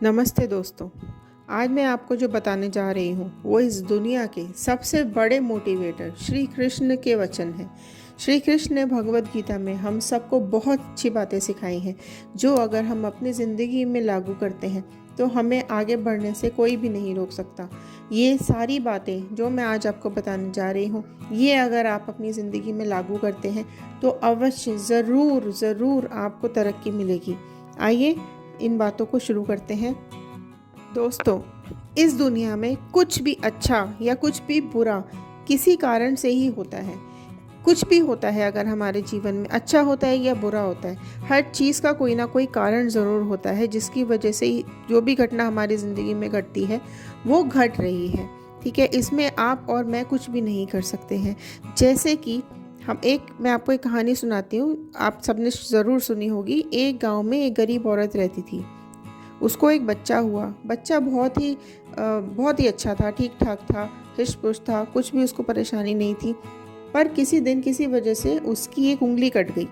नमस्ते दोस्तों। आज मैं आपको जो बताने जा रही हूँ वो इस दुनिया के सबसे बड़े मोटिवेटर श्री कृष्ण के वचन हैं। श्री कृष्ण ने भगवत गीता में हम सबको बहुत अच्छी बातें सिखाई हैं, जो अगर हम अपनी ज़िंदगी में लागू करते हैं तो हमें आगे बढ़ने से कोई भी नहीं रोक सकता। ये सारी बातें जो मैं आज आपको बताने जा रही हूँ, ये अगर आप अपनी ज़िंदगी में लागू करते हैं तो अवश्य ज़रूर ज़रूर आपको तरक्की मिलेगी। आइए इन बातों को शुरू करते हैं। दोस्तों, इस दुनिया में कुछ भी अच्छा या कुछ भी बुरा किसी कारण से ही होता है। कुछ भी होता है, अगर हमारे जीवन में अच्छा होता है या बुरा होता है, हर चीज़ का कोई ना कोई कारण ज़रूर होता है जिसकी वजह से ही जो भी घटना हमारी ज़िंदगी में घटती है वो घट रही है। ठीक है, इसमें आप और मैं कुछ भी नहीं कर सकते हैं। जैसे कि मैं आपको एक कहानी सुनाती हूँ, आप सबने ज़रूर सुनी होगी। एक गांव में एक गरीब औरत रहती थी। उसको एक बच्चा हुआ। बच्चा बहुत ही अच्छा था, ठीक ठाक था, हृष्ट पुष्ट था, कुछ भी उसको परेशानी नहीं थी। पर किसी दिन किसी वजह से उसकी एक उंगली कट गई।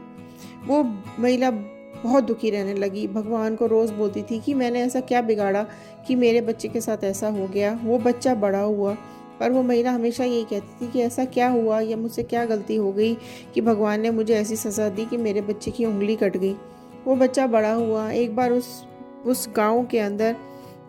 वो महिला बहुत दुखी रहने लगी, भगवान को रोज़ बोलती थी कि मैंने ऐसा क्या बिगाड़ा कि मेरे बच्चे के साथ ऐसा हो गया। वो बच्चा बड़ा हुआ, पर वो महिला हमेशा यही कहती थी कि ऐसा क्या हुआ या मुझसे क्या गलती हो गई कि भगवान ने मुझे ऐसी सज़ा दी कि मेरे बच्चे की उंगली कट गई। वो बच्चा बड़ा हुआ। एक बार उस गांव के अंदर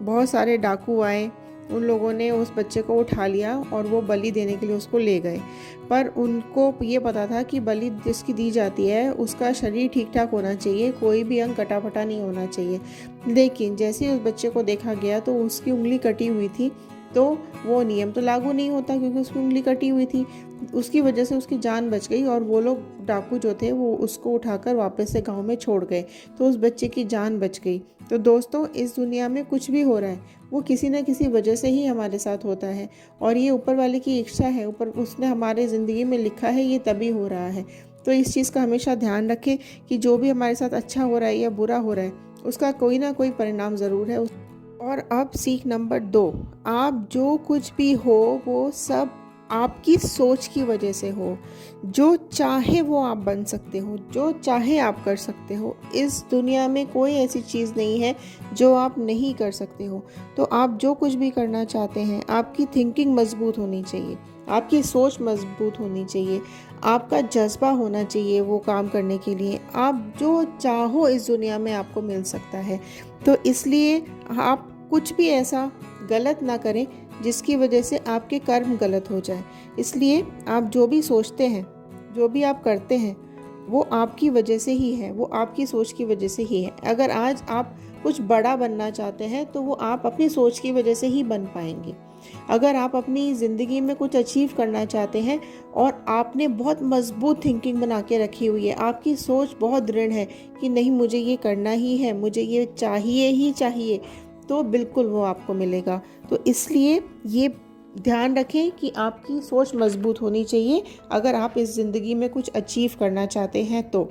बहुत सारे डाकू आए। उन लोगों ने उस बच्चे को उठा लिया और वो बलि देने के लिए उसको ले गए। पर उनको ये पता था कि बलि जिसकी दी जाती है उसका शरीर ठीक ठाक होना चाहिए, कोई भी अंग कटा फटा नहीं होना चाहिए। लेकिन जैसे ही उस बच्चे को देखा गया तो उसकी उंगली कटी हुई थी, तो वो नियम तो लागू नहीं होता क्योंकि उसकी उंगली कटी हुई थी। उसकी वजह से उसकी जान बच गई और वो लोग डाकू जो थे वो उसको उठाकर वापस से गांव में छोड़ गए, तो उस बच्चे की जान बच गई। तो दोस्तों, इस दुनिया में कुछ भी हो रहा है वो किसी न किसी वजह से ही हमारे साथ होता है, और ये ऊपर वाले की इच्छा है, ऊपर उसने हमारे ज़िंदगी में लिखा है, ये तभी हो रहा है। तो इस चीज़ का हमेशा ध्यान रखें कि जो भी हमारे साथ अच्छा हो रहा है या बुरा हो रहा है उसका कोई ना कोई परिणाम ज़रूर है। और अब सीख नंबर 2, आप जो कुछ भी हो वो सब आपकी सोच की वजह से हो। जो चाहे वो आप बन सकते हो, जो चाहे आप कर सकते हो। इस दुनिया में कोई ऐसी चीज़ नहीं है जो आप नहीं कर सकते हो। तो आप जो कुछ भी करना चाहते हैं, आपकी थिंकिंग मजबूत होनी चाहिए, आपकी सोच मजबूत होनी चाहिए, आपका जज्बा होना चाहिए वो काम करने के लिए। आप जो चाहो इस दुनिया में आपको मिल सकता है। तो इसलिए आप कुछ भी ऐसा गलत ना करें जिसकी वजह से आपके कर्म गलत हो जाए। इसलिए आप जो भी सोचते हैं, जो भी आप करते हैं, वो आपकी वजह से ही है, वो आपकी सोच की वजह से ही है। अगर आज आप कुछ बड़ा बनना चाहते हैं तो वो आप अपनी सोच की वजह से ही बन पाएंगे। अगर आप अपनी ज़िंदगी में कुछ अचीव करना चाहते हैं और आपने बहुत मजबूत थिंकिंग बना के रखी हुई है, आपकी सोच बहुत दृढ़ है कि नहीं मुझे ये करना ही है, मुझे ये चाहिए ही चाहिए, तो बिल्कुल वो आपको मिलेगा। तो इसलिए ये ध्यान रखें कि आपकी सोच मजबूत होनी चाहिए अगर आप इस ज़िंदगी में कुछ अचीव करना चाहते हैं। तो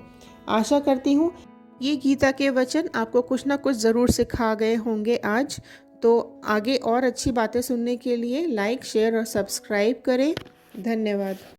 आशा करती हूँ ये गीता के वचन आपको कुछ ना कुछ ज़रूर सिखा गए होंगे आज। तो आगे और अच्छी बातें सुनने के लिए लाइक, शेयर और सब्सक्राइब करें। धन्यवाद।